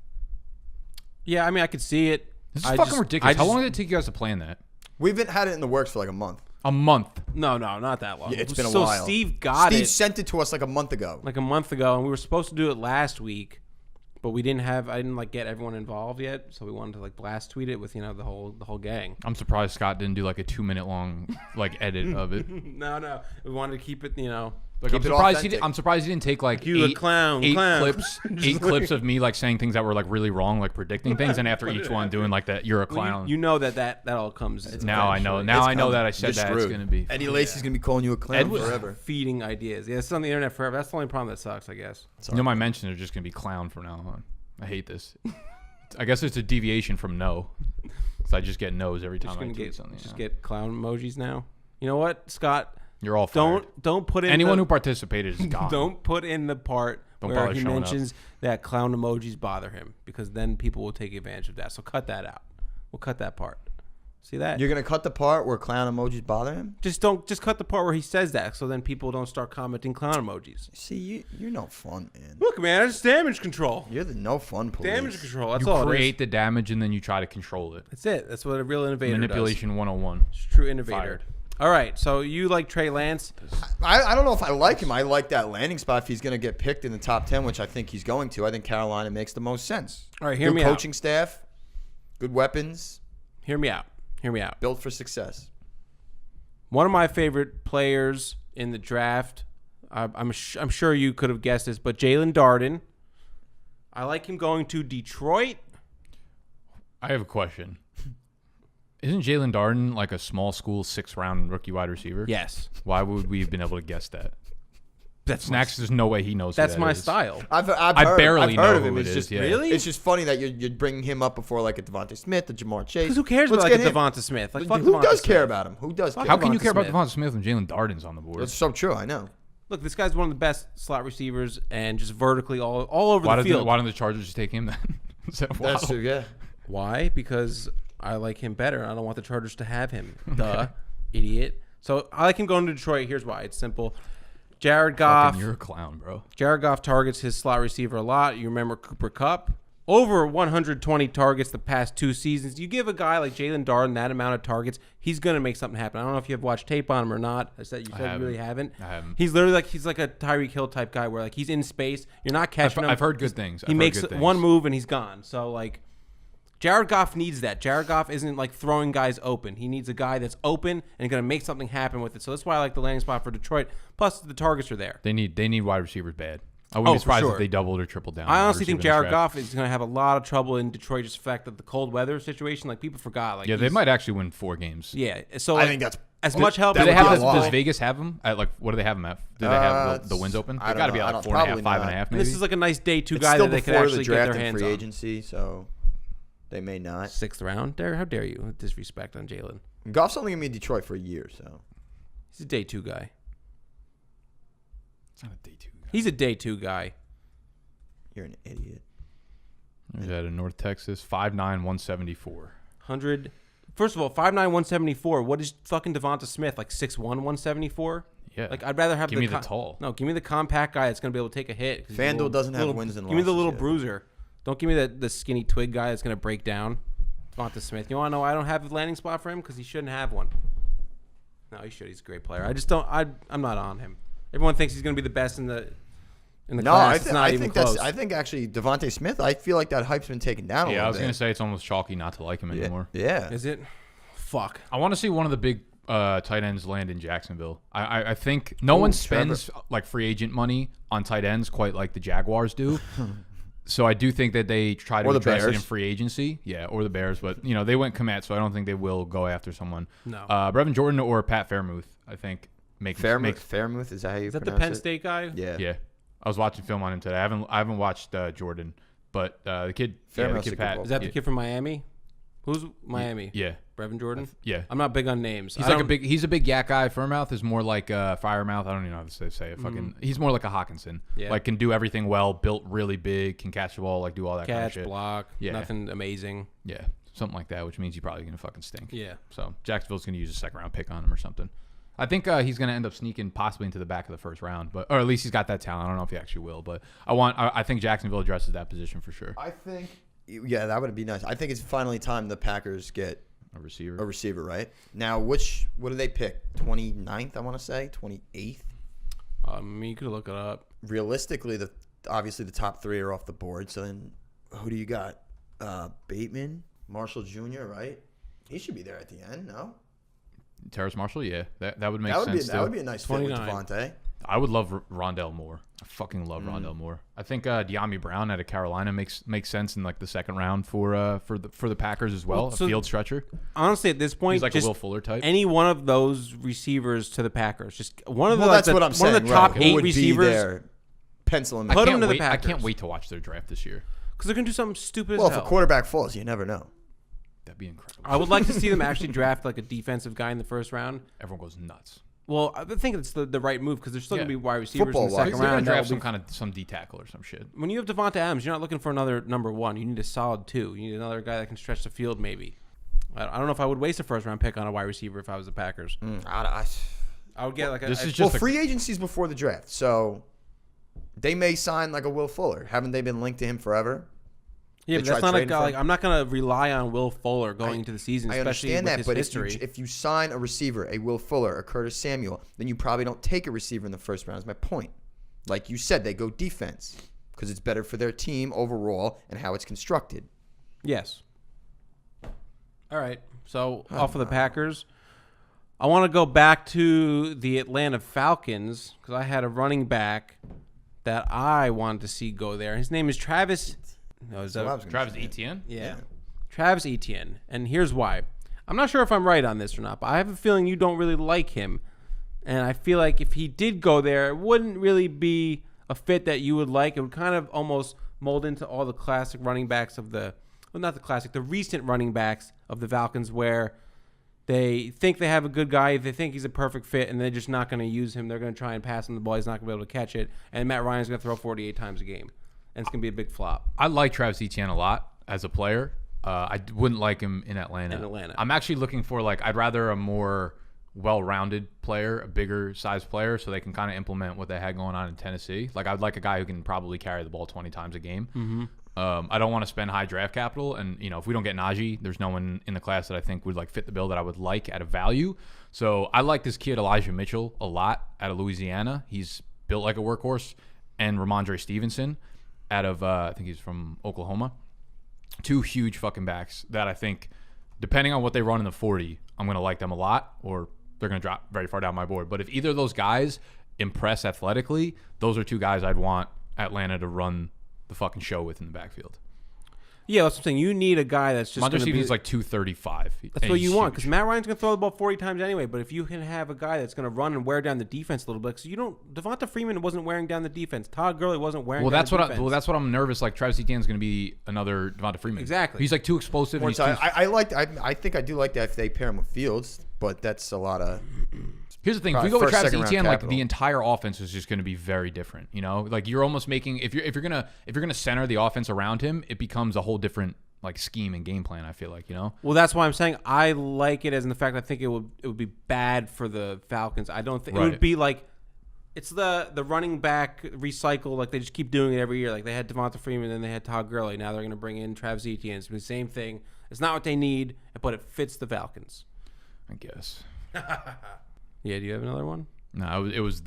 Yeah, I mean, I could see it. This is fucking ridiculous. How long did it take you guys to plan that? We've had it in the works for like a month. A month. No, not that long. Yeah, it's been a so while. Steve got Steve it sent it to us like a month ago. like a month ago, and we were supposed to do it last week, but I didn't like get everyone involved yet, so we wanted to like blast tweet it with the whole gang. I'm surprised Scott didn't do like a 2-minute long like edit of it. No, we wanted to keep it, Like, Keep it authentic. I'm surprised he didn't take like You a eight clown. clips of me like saying things that were like really wrong, like predicting things, and after each one doing like that, you're a clown. You know that all comes. Now I know. Now It's I know coming. that I said You're that it's screwed. gonna be. Eddie Lacy's gonna be calling you a clown forever. feeding ideas. Yeah, it's on the internet forever. That's the only problem that sucks, I guess. You know, my mentions are just gonna be clown from now on. I hate this. I guess it's a deviation from no. So I just get no's every time I tweet something. Just get clown emojis now. You know what, Scott? You're all fired. Don't put in Anyone who participated is gone. Don't put in the part Don't where bother he showing up. mentions that clown emojis bother him, because then people will take advantage of that. So cut that out. We'll cut that part. See that? You're gonna cut the part where clown emojis bother him? Just cut the part where he says that, so then people don't start commenting clown emojis. See, you're no fun, man. Look, man, it's damage control. You're the no fun police. Damage control. That's You all it create is. the damage and then you try to control it. That's it. That's what a real innovator Manipulation 101. does. It's a true innovator. Fired. All right, so you like Trey Lance? I don't know if I like him. I like that landing spot if he's going to get picked in the top 10, which I think he's going to. I think Carolina makes the most sense. All right, hear good me out. coaching staff, good weapons, Hear me out. built for success. One of my favorite players in the draft, I'm sure you could have guessed this, but Jalen Darden. I like him going to Detroit. I have a question. Isn't Jalen Darden like a small school 6th-round rookie wide receiver? Yes, Why would we have been able to guess that? that's Snacks, there's no way he knows. That's who that my is. style. I've barely heard know of him. who It's it just is, yeah. Really? It's just funny that you're bringing him up before like a Devonta Smith, a Jamar Chase. Because who cares Let's about like get a him. Devonta Smith? Like, fuck Who Devonta does Smith. care about him? Who does care? How can you Devonta care about Smith. Devonta Smith when Jalen Darden's on the board? That's so true. I know. Look, this guy's one of the best slot receivers and just vertically all over Why the field. don't the Chargers just take him then? Wow. That's true. Yeah. Why? Because I like him better. I don't want the Chargers to have him. Duh, idiot. So I like him going to Detroit. Here's why. It's simple. Jared Goff. Fucking, you're a clown, bro. Jared Goff targets his slot receiver a lot. You remember Cooper Kupp? over 120 targets the past 2 seasons. You give a guy like Jalen Darden that amount of targets, he's going to make something happen. I don't know if you have watched tape on him or not. You said you really haven't. I haven't. He's literally he's like a Tyreek Hill type guy where he's in space. You're not catching him. I've heard good things. He makes one move and he's gone. So Jared Goff needs that. Jared Goff isn't throwing guys open. He needs a guy that's open and going to make something happen with it. So that's why I like the landing spot for Detroit. Plus the targets are there. They need wide receivers bad. I wouldn't be surprised if they doubled or tripled down. I honestly think Jared Goff is going to have a lot of trouble in Detroit, just the fact that the cold weather situation, people forgot. They might actually win 4 games. Yeah, so I think that's as much help. Does Vegas have them at what do they have them at? Do they have the wins open? They got to be 4.5, 5.5 maybe. This is a nice day 2 guy that they could actually get their hands on. Free agency, so they may not. 6th round, how dare you disrespect on Jalen? Goff's only gonna be in Detroit for a year, so he's a day 2 guy. It's not a day 2 guy. He's a day 2 guy. You're an idiot. He's out of North Texas, 5'9", 174. 100. First of all, 5'9", 174. What is fucking Devonta Smith, 6'1", 174? Yeah. I'd rather have give me the tall. No, give me the compact guy that's going to be able to take a hit. FanDuel doesn't have wins and losses. Give me the little yet. bruiser. Don't give me the skinny twig guy that's going to break down. Devonta Smith. You want to know why I don't have a landing spot for him? Because he shouldn't have one. No, he should. He's a great player. I just don't. I'm not on him. Everyone thinks he's going to be the best in the class. I think actually Devonta Smith. I feel like that hype's been taken down. I was going to say it's almost chalky not to like him anymore. Yeah. Is it? Fuck. I want to see one of the big tight ends land in Jacksonville. I think no one spends free agent money on tight ends quite like the Jaguars do. So I do think that they try to address it in free agency. Yeah, or the Bears. But, they went Komet, so I don't think they will go after someone. No. Brevin Jordan or Pat Fairmouth, I think. Fairmouth, is that how you pronounce it? Is that the Penn State guy? Yeah. Yeah. I was watching film on him today. I haven't watched Jordan, but the kid Pat. Is that the kid from Miami? Who's Miami? Yeah. Brevin Jordan? Yeah. I'm not big on names. He's a big yak guy. Firmouth is more like Firemouth. I don't even know how to say it. He's more like a Hawkinson. Yeah. Can do everything well, built really big, can catch the ball, do all that kind of shit. Block. Yeah. Nothing amazing. Yeah. Something like that, which means he's probably going to fucking stink. Yeah. So Jacksonville's going to use a 2nd round pick on him or something. I think he's going to end up sneaking possibly into the back of the 1st round, or at least he's got that talent. I don't know if he actually will, but I think Jacksonville addresses that position for sure. I think, that would be nice. I think it's finally time the Packers get a receiver, right? Now, what do they pick? 29th, I want to say, 28th. You could look it up. Realistically, obviously the top 3 are off the board. So then, who do you got? Bateman, Marshall Jr., right? He should be there at the end, no? Terrace Marshall, yeah, that would make sense. That would be a nice fit with Devontae. I would love Rondell Moore. I fucking love Rondell Moore. I think De'Ami Brown out of Carolina makes sense in the 2nd round for the Packers as well. So a field stretcher. Honestly, at this point, he's like a Will Fuller type. Any one of those receivers to the Packers, just one of the that's what I'm saying. One of the top 8 receivers. Pencil him. Put him to the Packers. I can't wait to watch their draft this year because they're gonna do something stupid. Well, if a quarterback falls, you never know. That'd be incredible. I would like to see them actually draft a defensive guy in the 1st round. Everyone goes nuts. Well, I think it's the right move because there's still going to be wide receivers in the 2nd They're round. Draft some D tackle or some shit. When you have Devonta Adams, you're not looking for another number 1. You need a solid 2. You need another guy that can stretch the field maybe. I don't know if I would waste a 1st round pick on a wide receiver if I was the Packers. I would get free agency's before the draft, so they may sign a Will Fuller. Haven't they been linked to him forever? Yeah, but that's not a guy. I'm not going to rely on Will Fuller going into the season, especially with his history. If you sign a receiver, a Will Fuller, a Curtis Samuel, then you probably don't take a receiver in the 1st round. Is my point. Like you said, they go defense because it's better for their team overall and how it's constructed. Yes. All right. So off of the Packers, I want to go back to the Atlanta Falcons because I had a running back that I wanted to see go there. His name is Travis. Travis Etienne? Yeah. Travis Etienne. And here's why. I'm not sure if I'm right on this or not, but I have a feeling you don't really like him. And I feel like if he did go there, it wouldn't really be a fit that you would like. It would kind of almost mold into all the classic running backs of the recent running backs of the Falcons where they think they have a good guy, they think he's a perfect fit, and they're just not going to use him. They're going to try and pass him the ball. He's not going to be able to catch it. And Matt Ryan's going to throw 48 times a game. And it's going to be a big flop. I like Travis Etienne a lot as a player. I wouldn't like him in Atlanta. I'm actually looking for I'd rather a more well-rounded player, a bigger size player, so they can kind of implement what they had going on in Tennessee. I'd like a guy who can probably carry the ball 20 times a game. I don't want to spend high draft capital, and if we don't get Najee, there's no one in the class that I think would fit the bill that I would like at a value. So I like this kid Elijah Mitchell a lot out of Louisiana. He's built like a workhorse, and Ramondre Stevenson out of I think he's from Oklahoma. Two huge fucking backs that I think, depending on what they run in the 40, I'm gonna like them a lot, or they're gonna drop very far down my board. But if either of those guys impress athletically, those are two guys I'd want Atlanta to run the fucking show with in the backfield. Yeah, that's what I'm saying. You need a guy that's just Ramondre Stevenson's 235. That's what you want, because Matt Ryan's going to throw the ball 40 times anyway. But if you can have a guy that's going to run and wear down the defense a little bit, because Devonta Freeman wasn't wearing down the defense. Todd Gurley wasn't wearing down the defense. That's what I'm nervous. Travis Etienne's going to be another Devonta Freeman. Exactly. He's too explosive. I think I do like that if they pair him with Fields, but that's a lot of. Here's the thing: if we go with Travis second-round Etienne, capital. the entire offense is just going to be very different. You're almost making if you're gonna center the offense around him, it becomes a whole different scheme and game plan. I feel like. Well, that's why I'm saying I like it, as in the fact I think it would be bad for the Falcons. I don't think it would be it's the running back recycle. They just keep doing it every year. They had Devonta Freeman, then they had Todd Gurley. Now they're going to bring in Travis Etienne. It's the same thing. It's not what they need, but it fits the Falcons. I guess. Yeah, do you have another one? No, it was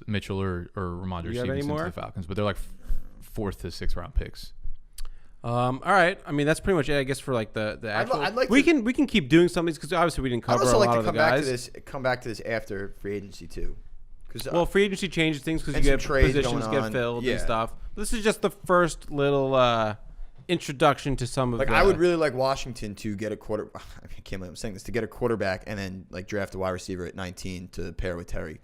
Mitchell or Ramondre Stevenson to the Falcons, but they're 4th to 6th round picks. All right. I mean, that's pretty much it, I guess, for the actual. I'd like we can keep doing some of these, because obviously we didn't cover a lot of the guys. Come back to this after free agency too. Well, free agency changes things because and you get some trades positions going get on. filled Yeah. and stuff. This is just the first little introduction to some of the. I would really like Washington to get a quarter. I can't believe I'm saying this, to get a quarterback and then draft a wide receiver at 19 to pair with Terry.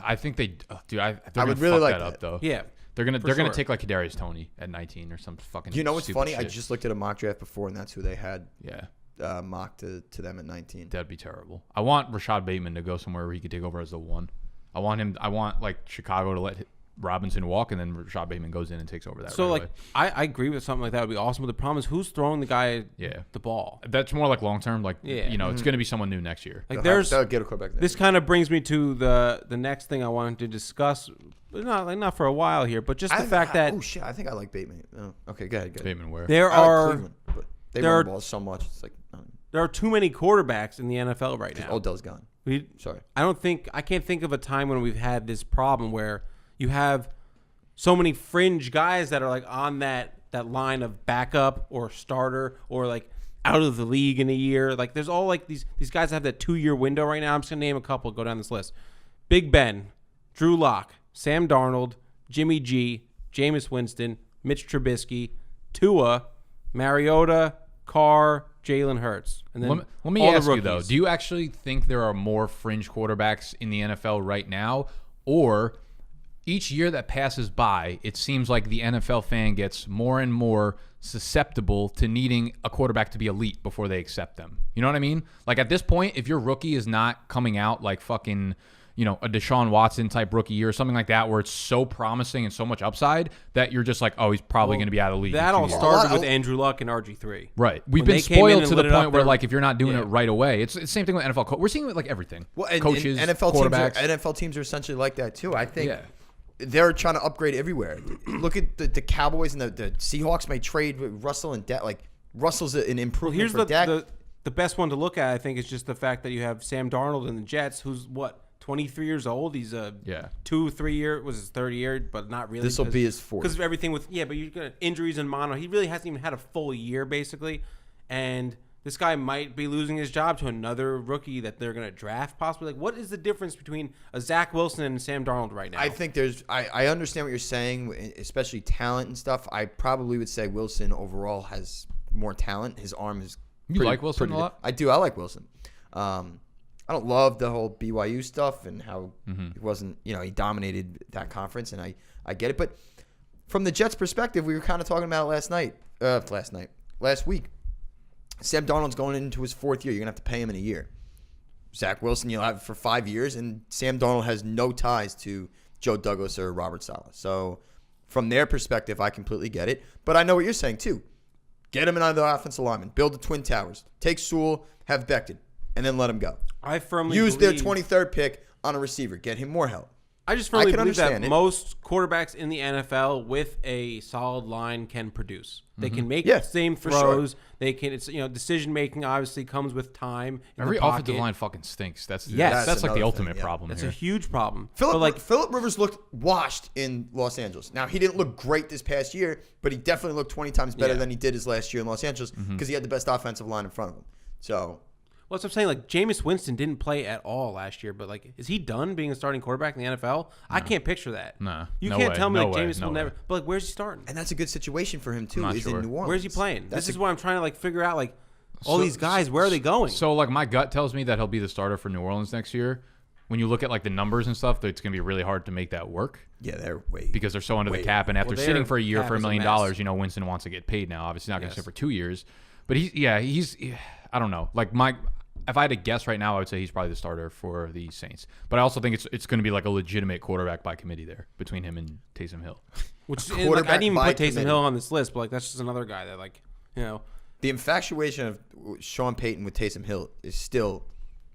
I think they, dude. I would really like that up though. Yeah, they're gonna take Kadarius Toney at 19 or some fucking. You know what's funny? Shit. I just looked at a mock draft before, and that's who they had. Yeah. Mocked to them at 19. That'd be terrible. I want Rashad Bateman to go somewhere where he could take over as the 1. I want Chicago to let Robinson walk, and then Rashad Bateman goes in and takes over that. So right away. I agree with something like that would be awesome. But the problem is who's throwing the guy the ball. That's more long term. It's going to be someone new next year. They'll get a quarterback. This kind of brings me to the next thing I wanted to discuss. Not for a while here, but just the fact that I think I like Bateman. Oh, okay, go ahead. Bateman where there I like are Cleveland, but they run the ball so much. It's there are too many quarterbacks in the NFL right now. Odell's gone. Sorry. I can't think of a time when we've had this problem where you have so many fringe guys that are on that line of backup or starter or out of the league in a year. There's all these guys that have that 2-year window right now. I'm just gonna name a couple. Go down this list: Big Ben, Drew Lock, Sam Darnold, Jimmy G, Jameis Winston, Mitch Trubisky, Tua, Mariota, Carr, Jalen Hurts. And then let me ask you though: do you actually think there are more fringe quarterbacks in the NFL right now, or each year that passes by, it seems like the NFL fan gets more and more susceptible to needing a quarterback to be elite before they accept them? You know what I mean? At this point, if your rookie is not coming out like fucking, a Deshaun Watson type rookie year or something like that, where it's so promising and so much upside that you're just he's probably going to be out of the league. That all started with Andrew Luck and RG3. Right. We've been spoiled to the point where if you're not doing it right away, it's the same thing with NFL. We're seeing it with everything. Well, and coaches, NFL quarterbacks. teams are essentially like that too. I think they're trying to upgrade everywhere. Look at the Cowboys and the Seahawks may trade with Russell and Dak. Russell's an improvement for Dak. The best one to look at, I think, is just the fact that you have Sam Darnold in the Jets, who's 23 years old. He's a 2-3 year, was his third year, but not really. This will be his fourth. Because of everything but you're gonna injuries and mono. He really hasn't even had a full year basically, and this guy might be losing his job to another rookie that they're gonna draft possibly. What is the difference between a Zach Wilson and Sam Darnold right now? I think I understand what you're saying, especially talent and stuff. I probably would say Wilson overall has more talent. His arm is. You like Wilson a lot? I do. I like Wilson. I don't love the whole BYU stuff and how he wasn't, he dominated that conference, and I get it. But from the Jets' perspective, we were kind of talking about it last week. Sam Darnold's going into his 4th year. You're going to have to pay him in a year. Zach Wilson, you'll have for 5 years, and Sam Darnold has no ties to Joe Douglas or Robert Saleh. So from their perspective, I completely get it. But I know what you're saying, too. Get him another offensive lineman. Build the Twin Towers. Take Sewell, have Becton, and then let him go. I firmly use believe their 23rd pick on a receiver. Get him more help. I just firmly can believe that understand it. most quarterbacks in the NFL with a solid line can produce. They can make Yeah, the same for sure. throws. They can. It's decision making obviously comes with time. in Every the offensive pocket. line fucking stinks. That's Yes. that's like the another ultimate thing, yeah. problem That's here. a huge problem. Philip Rivers looked washed in Los Angeles. Now, he didn't look great this past year, but he definitely looked 20 times better Yeah. than he did his last year in Los Angeles because he had the best offensive line in front of him. So, Well, that's what I'm saying. Like Jameis Winston didn't play at all last year, but like, is he done being a starting quarterback in the NFL? I can't picture that. Nah, you no can't way, tell me no like way, Jameis no will way. never. But like, where's he starting? and that's a good situation for him, too, I'm not is sure. in New Orleans. Where's he playing? That's This is why I'm trying to like figure out like all these guys. Where are they going? So like my gut tells me that he'll be the starter for New Orleans next year. When you look at like the numbers and stuff, it's gonna be really hard to make that work Yeah, they're way. because they're so under the Wait. cap. And after Well, sitting their for a year cap for $1 is a million, mess. Winston wants to get paid now. Obviously not gonna Yes. sit for 2 years, but he's I don't know. Like if I had to guess right now, I would say he's probably the starter for the Saints. But I also think it's going to be like a legitimate quarterback by committee there between him and Taysom Hill. Which A and, like, I quarterback didn't even by put Taysom committee. Hill on this list, but like that's just another guy that like The infatuation of Sean Payton with Taysom Hill is still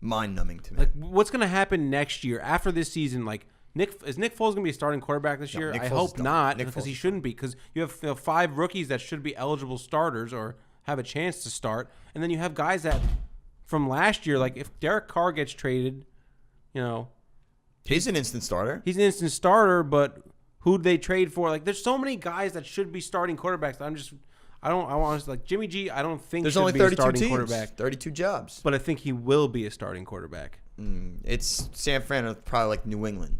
mind-numbing to me. like what's gonna happen next year after this season? Like is Nick Foles gonna be a starting quarterback this year? Nick I Foles hope is done. not, Nick because Foles he is shouldn't be. Because you have 5 rookies that should be eligible starters or have a chance to start, and then you have guys that from last year. Like if Derek Carr gets traded, He's an instant starter. he's an instant starter, but who'd they trade for? Like there's so many guys that should be starting quarterbacks. That I want to like Jimmy G. I don't think There's should only be a 32 starting teams, quarterback, 32 jobs. but I think he will be a starting quarterback. It's San Fran or probably like New England.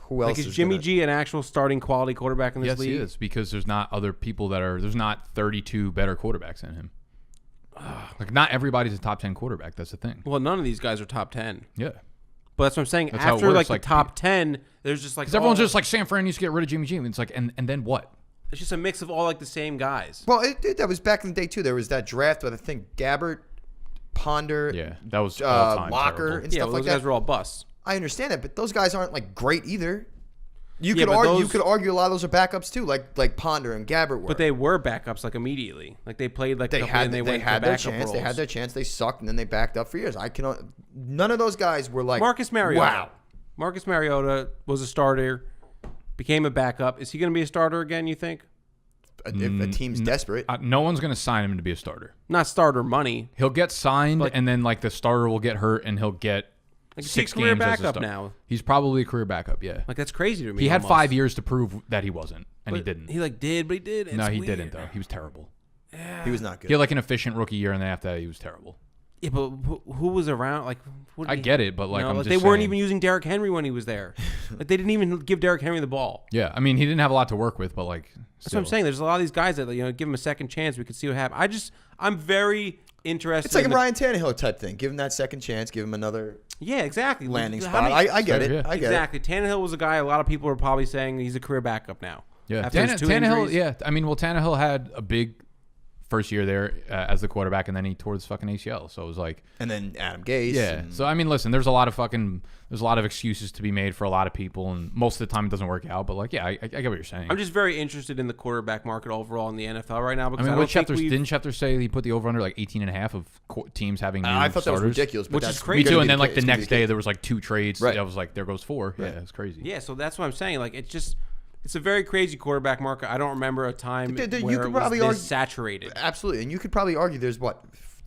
Who else Like is Jimmy gonna- G an actual starting quality quarterback in this Yes, league? he is because there's not other people there's not 32 better quarterbacks than him. Like not everybody's a top 10 quarterback. That's the thing. Well, none of these guys are top 10. Yeah. But that's what I'm saying. That's how it After works, like the like, top 10, there's just like Because everyone's just like San Fran needs to get rid of Jimmy G. And it's like and then what? it's just a mix of all like the same guys. Well, that was back in the day too. There was that draft with I think Gabbert, Ponder, Yeah, that was all time Locker, terrible. and Yeah, stuff well, like those guys that. were all busts. I understand that, but those guys aren't like great either. You Yeah, could but argue. You those- could argue a lot of those are backups too, like Ponder and Gabbert were. But they were backups like immediately. Like they played like a they couple had and they they went had to their backup chance. roles. They had their chance. They sucked, and then they backed up for years. None of those guys were like Marcus Mariota. Wow. Marcus Mariota was a starter, became a backup. Is he going to be a starter again, you think? If a team's desperate, No one's going to sign him to be a starter. Not starter money. He'll get signed, Like- and then like the starter will get hurt, and he'll get Like is he a 6 career games as a backup starter. now. He's probably a career backup. Yeah, Like that's crazy to me. he had almost. 5 years to prove that he wasn't, and he But didn't. He like did, but he did. No, It's he weird. didn't though. He was terrible. he was not good. He had like an efficient rookie year, and then after that, he was terrible. Yeah, but who was around? Like, what did I he- get it, but like No, I'm like just they weren't saying. even using Derrick Henry when he was there. Like they didn't even give Derrick Henry the ball. Yeah, I mean he didn't have a lot to work with, but like That's what I'm saying. There's a lot of these guys that give him a second chance. We could see what happens. I'm very interested. It's like a in the- Ryan Tannehill type thing. Give him that second chance. Give him another Yeah, exactly. landing How spot. many- I get Sure, it. yeah. I get exactly. Tannehill was a guy. A lot of people are probably saying he's a career backup now. Yeah, After his two Tannehill. injuries. Yeah, I mean, well, Tannehill had a big first year there as the quarterback, and then he tore his fucking ACL. So it was like, it. And then Adam Gase. yeah. and- So I mean, listen, there's a lot of excuses to be made for a lot of people, and most of the time it doesn't work out. But like, yeah, I get what you're saying. I'm just very interested in the quarterback market overall in the NFL right now I because mean, I what don't think we've- didn't Schefter say he put the over under like 18.5 of teams having new I thought that was starters? ridiculous. But Which that's is crazy. Me too. gonna And be then like the it's gonna next be day case. there was like 2 trades. Right. I was like, there goes 4. Yeah, it was crazy. Yeah, so that's what I'm saying. Like it's a very crazy quarterback market. I don't remember a time You could where it was probably this argue- saturated. Absolutely. And you could probably argue there's 4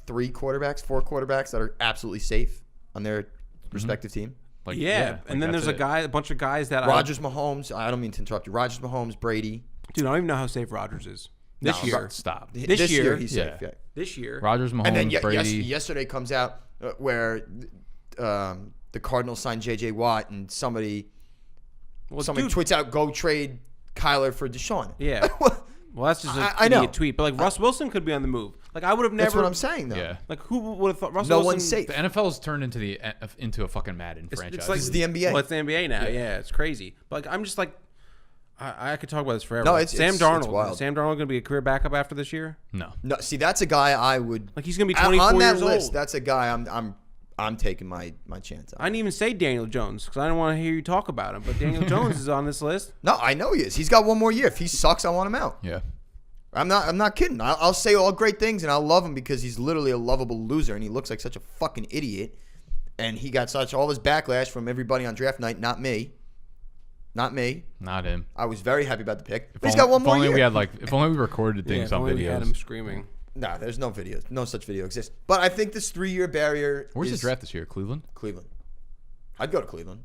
quarterbacks that are absolutely safe on their respective team. Like, Yeah, like, and then that's there's it. a bunch of guys that Rodgers, Mahomes. I don't mean to interrupt you. Rodgers, Mahomes, Brady. dude, I don't even know how safe Rodgers is this No, year. Stop. This year, he's yeah. safe. Yeah. This year, Rodgers, Mahomes, And then Brady. yesterday comes out where the Cardinals signed J.J. Watt, and somebody well, dude, tweets out, "Go trade Kyler for Deshaun." Yeah. Well, that's just an I know. idiot tweet. But like Russ Wilson could be on the move. Like I would have never. That's what I'm saying, though. Yeah. Like who would have thought Russ No Wilson? one's safe. The NFL's turned into a fucking Madden It's franchise. like This is the NBA. Well, it's the NBA now. Yeah, it's crazy. But like, I'm just like, I could talk about this forever. No, Like, it's Sam it's Darnold. wild. Is Sam Darnold going to be a career backup after this year? no. No, see, that's a guy I would. Like he's going to be 24 on that years list. old. That's a guy I'm taking my chance on. I didn't even say Daniel Jones because I don't want to hear you talk about him. But Daniel Jones is on this list. No, I know he is. He's got one more year. If he sucks, I want him out. Yeah. I'm not kidding. I'll say all great things and I'll love him because he's literally a lovable loser and he looks like such a fucking idiot. And he got all this backlash from everybody on draft night, not me. Not me. Not him. I was very happy about the pick. If But he's only- got one if more only year. we had if only we recorded Yeah, things if on only we had him videos. screaming. Nah, there's no videos. No such video exists. But I think this 3-year barrier Where's the is draft this year? Cleveland? Cleveland. I'd go to Cleveland.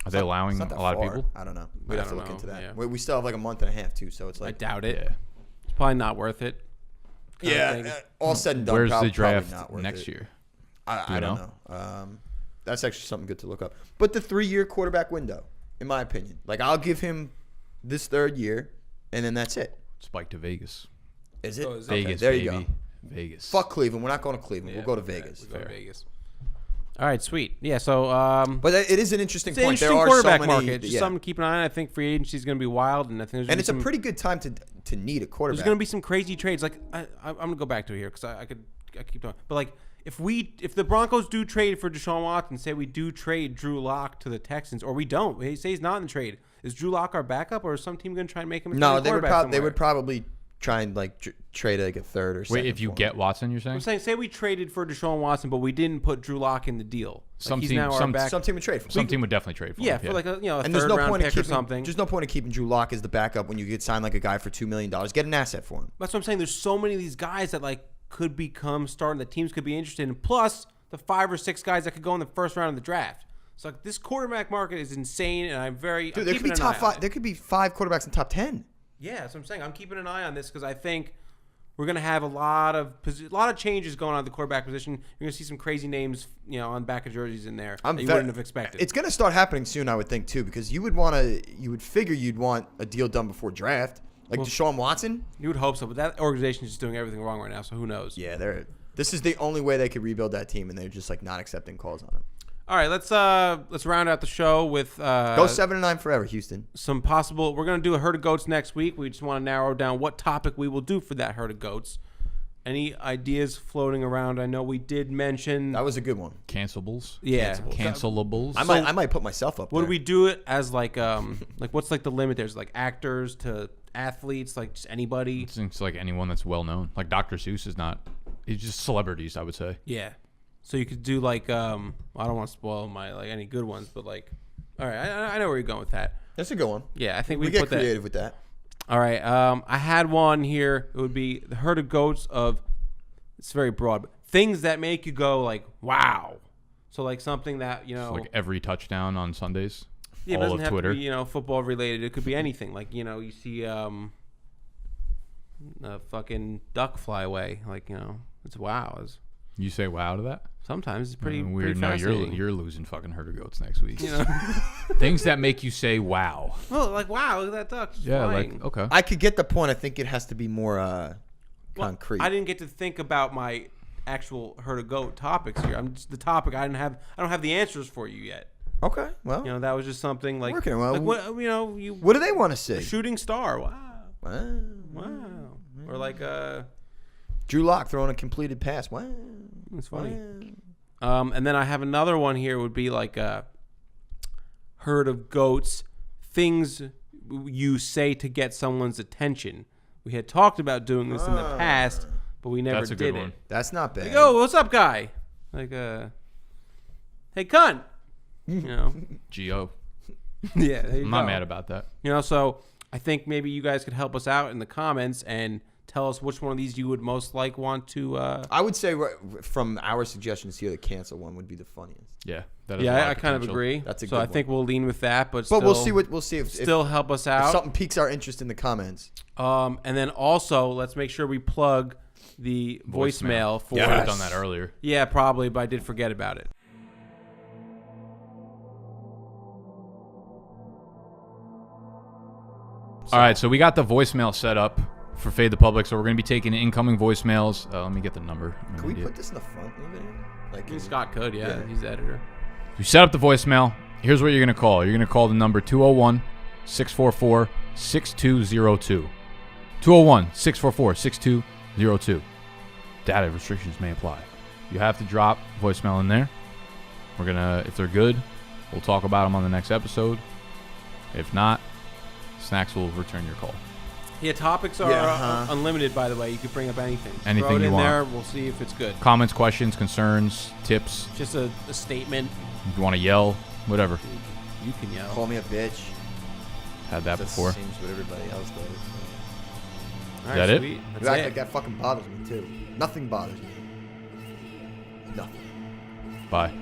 Are they allowing It's not a that lot far. of people? I don't know. We'd have to don't look know, into that. yeah. We still have like a month and a half, too, so it's I like... doubt it. Yeah. It's probably not worth it. kind of thing. all said and done, Where's probably the draft not worth next it. year? I don't know. That's actually something good to look up. But the 3-year quarterback window, in my opinion. Like, I'll give him this 3rd year, and then that's it. Spike to Vegas. Is it? Oh, is it? Okay, Vegas, there baby. you go. Vegas. Fuck Cleveland. We're not going to Cleveland. Yeah, we'll go to Vegas. We'll go to Vegas. All right, sweet. Yeah, so But it is an interesting it's an point. interesting There are quarterback so many, market. Just yeah. something to keep an eye on. I think free agency is going to be wild, and I think And it's a pretty good time to need a quarterback. There's going to be some crazy trades. Like I'm going to go back to it here because I keep talking. But like if the Broncos do trade for Deshaun Watson, say we do trade Drew Lock to the Texans, or we don't, say he's not in the trade. Is Drew Lock our backup, or is some team going to try and make him? No, they would probably try and trade like a third or second. Wait, if you for him. get Watson, you're saying? I'm saying, say we traded for Deshaun Watson, but we didn't put Drew Lock in the deal. Some he's team- now our some- back. Some team would trade for him. Some team would definitely trade for Yeah, him. for like a And third there's no round point in pick or keeping something. There's no point in keeping Drew Lock as the backup when you could sign like a guy for $2 million. Get an asset for him. That's what I'm saying. There's so many of these guys that like could become starting. The teams could be interested in. Plus the 5 or 6 guys that could go in the first round of the draft. So like this quarterback market is insane, and I'm Dude, I'm there could be keeping an top eye on 5. it. There could be 5 quarterbacks in top 10. Yeah, that's what I'm saying. I'm keeping an eye on this because I think we're gonna have a lot of changes going on at the quarterback position. You're gonna see some crazy names, on back of jerseys in there that you wouldn't have expected. It's going to start happening soon, I would think, too, because you would figure you'd want a deal done before draft. Like Deshaun Watson. You would hope so, but that organization is just doing everything wrong right now. So who knows? Yeah, this is the only way they could rebuild that team, and they're just like not accepting calls on him. All right, let's round out the show with Go 7-9 forever, Houston. some possible. We're gonna do a herd of goats next week. We just want to narrow down what topic we will do for that herd of goats. Any ideas floating around? I know we did mention. That was a good one. Cancelables. Yeah. Cancelables. I might put myself up. Would there. we do it as like what's like the limit? There's like actors to athletes, like just anybody. It's like anyone that's well known. Like Dr. Seuss is not. He's just celebrities, I would say. Yeah. So you could do like I don't want to spoil my any good ones, but like, all right, I know where you're going with that. That's a good one. Yeah, I think We we get put that. creative with that. All right. I had one here. It would be the herd of goats of. It's very broad, but things that make you go like, wow. So like something that So like every touchdown on Sundays. yeah, it all doesn't of have Twitter. to be football related. It could be anything. Like you see a fucking duck fly away. Like it's wow. You say wow to that? Sometimes it's pretty Weird. Pretty No, fascinating. you're losing fucking herd of goats next week. Things that make you say wow. Well, like wow, look at that duck. Just Yeah, flying. like okay. I could get the point. I think it has to be more concrete. I didn't get to think about my actual herd of goat topics here. I'm just the topic. I don't have the answers for you yet. Okay, well, That was just something like Working well. like what what do they want to see? shooting star. Wow, Wow. wow, or like Drew Lock throwing a completed pass. Wow. it's funny. And then I have another one here. Would be like a herd of goats. Things you say to get someone's attention. We had talked about doing this in the past, but we never That's a did good it. one. That's not bad. Like, oh, what's up, guy? Like, hey, cunt. Geo. Yeah, there you I'm go. not mad about that. So I think maybe you guys could help us out in the comments and tell us which one of these you would most want to. I would say from our suggestions here, the cancel one would be the funniest. Yeah. That is a Yeah, lot I kind of potential. agree. That's a so good I think we'll lean with that, but But still, we'll see if still help us if out. something piques our interest in the comments. And then also let's make sure we plug the voicemail for. Yeah, I would have Yes. done that earlier. Yeah, probably, but I did forget about it. All right, so we got the voicemail set up for Fade the Public, so we're going to be taking incoming voicemails. Let me get the number. I'm an Can we idiot. put this in the front of the video? Like, Scott could, yeah, Yeah. he's the editor. We set up the voicemail. Here's what you're going to call. You're going to call the number 201-644-6202. 201-644-6202. Data restrictions may apply. You have to drop voicemail in there. We're going to, if they're good, we'll talk about them on the next episode. If not, Snacks will return your call. Yeah, topics are unlimited, by the way. You could bring up anything. Just Anything throw it you in want. there. We'll see if it's good. Comments, questions, concerns, tips. Just a statement. If you want to yell, whatever. You can yell. Call me a bitch. Had that That before. seems what everybody else does. All that it? sweet. You That's act it. like that fucking bothers me too. Nothing bothers me. Nothing. Bye.